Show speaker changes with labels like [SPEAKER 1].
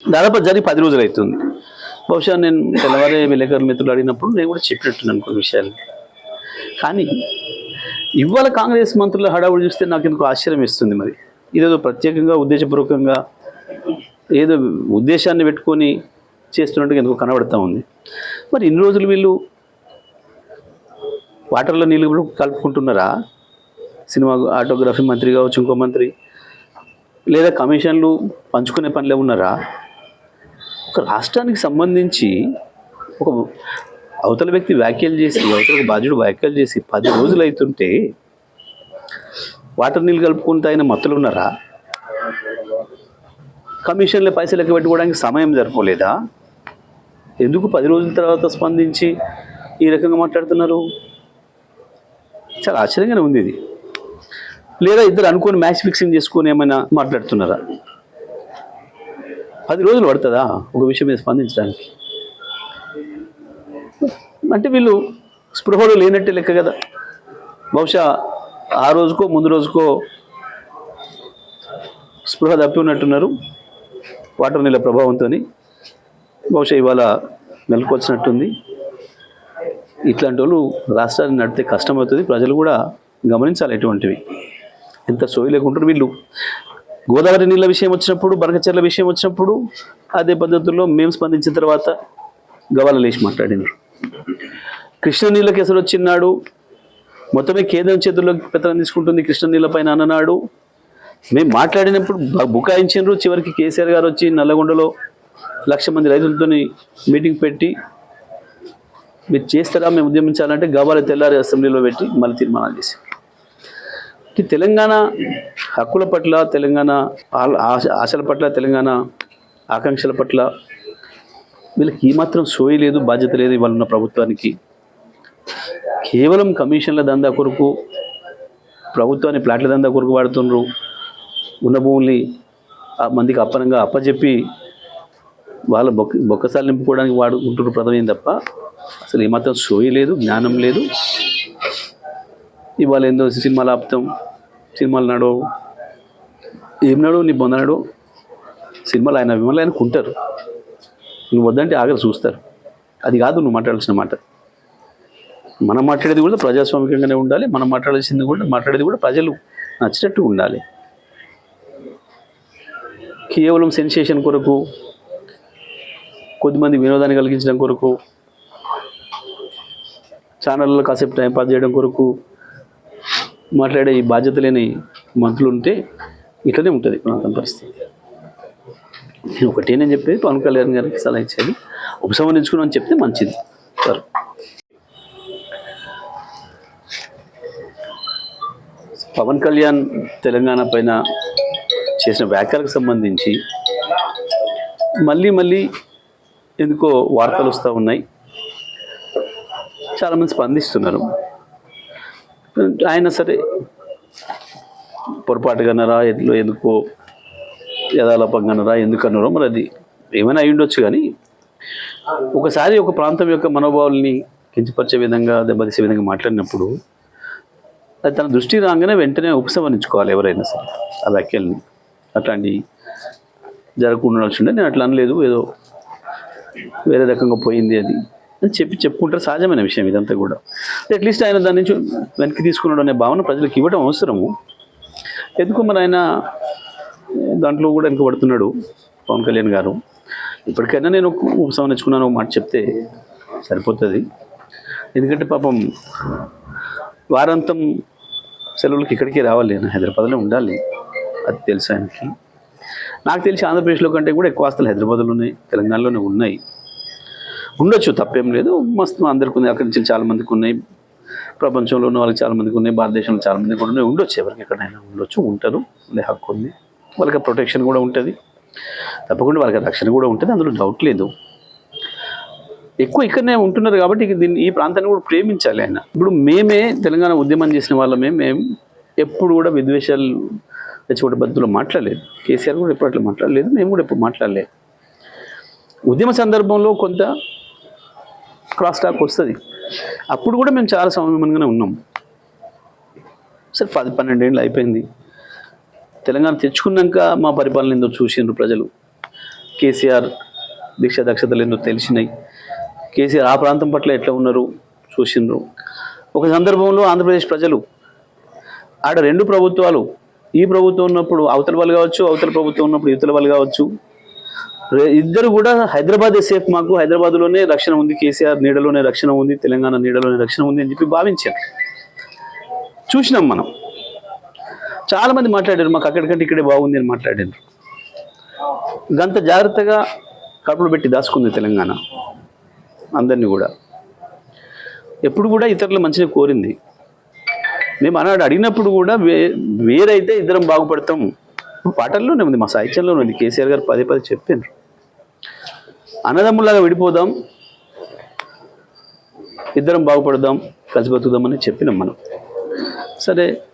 [SPEAKER 1] దాదాపు జరిగి 10 రోజులు అవుతుంది. బహుశా నేను తెల్లవారే విలేకరుల మిత్రులు అడిగినప్పుడు నేను కూడా చెప్పినట్టున్నాను కొన్ని విషయాలు. కానీ ఇవాళ కాంగ్రెస్ మంత్రుల హడావుడి చూస్తే నాకు ఎందుకు ఆశ్చర్యం ఇస్తుంది. మరి ఇదేదో ప్రత్యేకంగా ఉద్దేశపూర్వకంగా ఏదో ఉద్దేశాన్ని పెట్టుకొని చేస్తున్నట్టుగా ఎందుకు కనబడుతూ ఉంది. మరి ఇన్ని రోజులు వీళ్ళు వాటర్లో నీళ్ళు కలుపుకుంటున్నారా? సినిమా ఆటోగ్రఫీ మంత్రి కావచ్చు, ఇంకో మంత్రి, లేదా కమిషన్లు పంచుకునే పనిలో ఉన్నారా? ఒక రాష్ట్రానికి సంబంధించి ఒక అవతల వ్యక్తి వ్యాఖ్యలు చేసి, అవతల బాధ్యుడు వ్యాఖ్యలు చేసి 10 రోజులు అవుతుంటే వాటర్ నీళ్ళు కలుపుకుంటూ ఆయన మత్తులు ఉన్నారా? కమిషన్ల పైసలు లెక్క పెట్టుకోవడానికి సమయం సరిపోలేదా? ఎందుకు 10 రోజుల తర్వాత స్పందించి ఈ రకంగా మాట్లాడుతున్నారు? చాలా ఆశ్చర్యంగానే ఉంది ఇది. లేదా ఇద్దరు అనుకొని మ్యాచ్ ఫిక్సింగ్ చేసుకొని ఏమైనా మాట్లాడుతున్నారా? 10 రోజులు పడుతుందా ఒక విషయం మీద స్పందించడానికి? అంటే వీళ్ళు స్పృహలో లేనట్టే లెక్క కదా. బహుశా ఆ రోజుకో ముందు రోజుకో స్పృహ తప్పి ఉన్నట్టున్నారు వాటర్ నీళ్ళ ప్రభావంతో. బహుశా ఇవాళ మెలకొచ్చినట్టుంది. ఇట్లాంటి వాళ్ళు రాష్ట్రాన్ని నడితే కష్టమవుతుంది. ప్రజలు కూడా గమనించాలి ఎటువంటివి. ఎంత సోయి లేకుంటారు వీళ్ళు. గోదావరి నీళ్ళ విషయం వచ్చినప్పుడు, బనకచెర్ల విషయం వచ్చినప్పుడు అదే పద్ధతుల్లో మేము స్పందించిన తర్వాత గవాల లేచి మాట్లాడినారు. కృష్ణ నీళ్ళ కేసులు వచ్చినాడు, మొత్తమే కేంద్రం చేతుల్లోకి పెత్తనం తీసుకుంటుంది కృష్ణ నీళ్ళ పైన అన్ననాడు. మేము మాట్లాడినప్పుడు బుకాయించారు. చివరికి కేసీఆర్ గారు వచ్చి నల్లగొండలో 1,00,000 మంది రైతులతో మీటింగ్ పెట్టి మీరు చేస్తారా మేము ఉద్యమించాలంటే గవాల తెల్లారి అసెంబ్లీలో పెట్టి మళ్ళీ తీర్మానాలు చేశారు. తెలంగాణ హక్కుల పట్ల, తెలంగాణ ఆశల పట్ల, తెలంగాణ ఆకాంక్షల పట్ల వీళ్ళకి ఏమాత్రం సోయి లేదు, బాధ్యత లేదు. ఇవాళ ఉన్న ప్రభుత్వానికి కేవలం కమిషన్ల దందా కొరకు, ప్రభుత్వాన్ని ప్లాట్ల దందా కొరకు వాడుతున్నారు. ఉన్న భూముల్ని మందికి అప్పనంగా అప్పచెప్పి వాళ్ళ బొక్కసాలు నింపుకోవడానికి వాడుకుంటున్న ప్రథమేం తప్ప అసలు ఏమాత్రం సోయి లేదు, జ్ఞానం లేదు. ఇవాళ ఏందో సినిమాలు ఆపుతాం, సినిమాలు నడవు, ఏం నడవు, నీ పొందనడు సినిమాలు ఆయన విమలు ఆయన కుంటారు. నువ్వు వద్దంటే ఆగరు, చూస్తారు. అది కాదు నువ్వు మాట్లాడాల్సిన మాట. మనం మాట్లాడేది కూడా ప్రజాస్వామికంగానే ఉండాలి. మనం మాట్లాడేది కూడా ప్రజలు నచ్చినట్టు ఉండాలి. కేవలం సెన్సేషన్ కొరకు, కొద్దిమంది వినోదాన్ని కలిగించడం కొరకు, ఛానళ్ళలో కాసేపు టైంపాస్ చేయడం కొరకు మాట్లాడే ఈ బాధ్యత లేని మంత్రులు ఉంటే ఇట్లనే ఉంటుంది ప్రాంతం పరిస్థితి. నేను చెప్పేది పవన్ కళ్యాణ్ గారికి సలహా ఇచ్చేది ఉపసంహరించుకుని చెప్తే మంచిది సార్. పవన్ కళ్యాణ్ తెలంగాణ పైన చేసిన వ్యాఖ్యలకు సంబంధించి మళ్ళీ ఎందుకో వార్తలు వస్తూ ఉన్నాయి. చాలామంది స్పందిస్తున్నారు. ఆయన సరే పొరపాటుగా అన్నారా, ఎందుకో యథాలాపంగా అన్నారా, ఎందుకు అన్నారో మరి అది ఏమైనా అయి ఉండొచ్చు. కానీ ఒకసారి ఒక ప్రాంతం యొక్క మనోభావాల్ని కించపరిచే విధంగా, దెబ్బతీసే విధంగా మాట్లాడినప్పుడు అది తన దృష్టి రాగానే వెంటనే ఉపసంహరించుకోవాలి ఎవరైనా సరే ఆ వ్యాఖ్యల్ని. అట్లాంటి జరగకుండా ఉండాల్సిండే. నేను అట్లా అనలేదు, ఏదో వేరే రకంగా పోయింది అది అని చెప్పుకుంటారు. సహజమైన విషయం ఇదంతా కూడా. అట్లీస్ట్ ఆయన దాని నుంచి వెనక్కి తీసుకున్నాడు అనే భావన ప్రజలకు ఇవ్వడం అవసరము. ఎందుకు మరి ఆయన దాంట్లో కూడా వెనుకబడుతున్నాడు పవన్ కళ్యాణ్ గారు. ఇప్పటికైనా నేను ఉపసంహరించుకున్నాను ఒక మాట చెప్తే సరిపోతుంది. ఎందుకంటే పాపం వారాంతం సెలవులకి ఇక్కడికి రావాలి, నేను హైదరాబాద్లో ఉండాలి. అది తెలుసు ఆయనకి. నాకు తెలిసి ఆంధ్రప్రదేశ్లో కంటే కూడా ఎక్కువ ఆస్తులు హైదరాబాద్లో ఉన్నాయి, తెలంగాణలోనే ఉన్నాయి. ఉండొచ్చు, తప్పేం లేదు. మస్తు అందరికి ఉంది, అక్కడి నుంచి చాలామందికి ఉన్నాయి, ప్రపంచంలో ఉన్న వాళ్ళకి చాలామందికి ఉన్నాయి, భారతదేశంలో చాలామందికి కూడా ఉన్నాయి. ఉండొచ్చు, ఎవరికి ఎక్కడైనా ఉండొచ్చు, ఉంటారు, ఉండే హక్కు ఉంది. వాళ్ళకి ప్రొటెక్షన్ కూడా ఉంటుంది, తప్పకుండా వాళ్ళకి రక్షణ కూడా ఉంటుంది, అందులో డౌట్ లేదు. ఎక్కువ ఇక్కడనే ఉంటున్నారు కాబట్టి ఈ ప్రాంతాన్ని కూడా ప్రేమించాలి ఆయన. ఇప్పుడు మేమే తెలంగాణ ఉద్యమం చేసిన వాళ్ళమే, మేము ఎప్పుడు కూడా విద్వేషాలు రెచ్చగొట్టే పద్ధతిలో మాట్లాడలేదు. కేసీఆర్ కూడా ఎప్పుడు అట్లా మాట్లాడలేదు, మేము కూడా ఎప్పుడు మాట్లాడలేదు. ఉద్యమ సందర్భంలో కొంత క్రాస్ టాక్ వస్తుంది, అప్పుడు కూడా మేము చాలా సంయమనంగానే ఉన్నాం. సరే 10-12 ఏళ్ళు అయిపోయింది. తెలంగాణ తెచ్చుకున్నాక మా పరిపాలన ఏందో చూసిండ్రు ప్రజలు. కేసీఆర్ దీక్ష దక్షతలు ఎన్నో తెలిసినాయి. కేసీఆర్ ఆ ప్రాంతం పట్ల ఎట్లా ఉన్నారు చూసిండ్రు. ఒక సందర్భంలో ఆంధ్రప్రదేశ్ ప్రజలు ఆడ రెండు ప్రభుత్వాలు, ఈ ప్రభుత్వం ఉన్నప్పుడు అవతల వాళ్ళు కావచ్చు, అవతల ప్రభుత్వం ఉన్నప్పుడు ఇవతల వాళ్ళు కావచ్చు, ఇద్దరు కూడా హైదరాబాదే సేఫ్, మాకు హైదరాబాద్లోనే రక్షణ ఉంది, కేసీఆర్ నీడలోనే రక్షణ ఉంది, తెలంగాణ నీడలోనే రక్షణ ఉంది అని చెప్పి భావించారు. చూసినాం మనం. చాలామంది మాట్లాడారు మాకు అక్కడికంటే ఇక్కడే బాగుంది అని మాట్లాడారు. గంత జాగ్రత్తగా కడుపులు పెట్టి దాచుకుంది తెలంగాణ అందరినీ కూడా. ఎప్పుడు కూడా ఇతరుల మంచిని కోరింది. మేము అన్నాడు అడిగినప్పుడు కూడా వేరైతే ఇద్దరం బాగుపడతాం పాటల్లోనే ఉంది, మా సాహిత్యంలోనే ఉంది. కేసీఆర్ గారు పదే పదే చెప్పారు, అన్నదమ్ములాగా విడిపోదాం, ఇద్దరం బాగుపడదాం, కలిసి బతుకుదామని చెప్పినాం మనం. సరే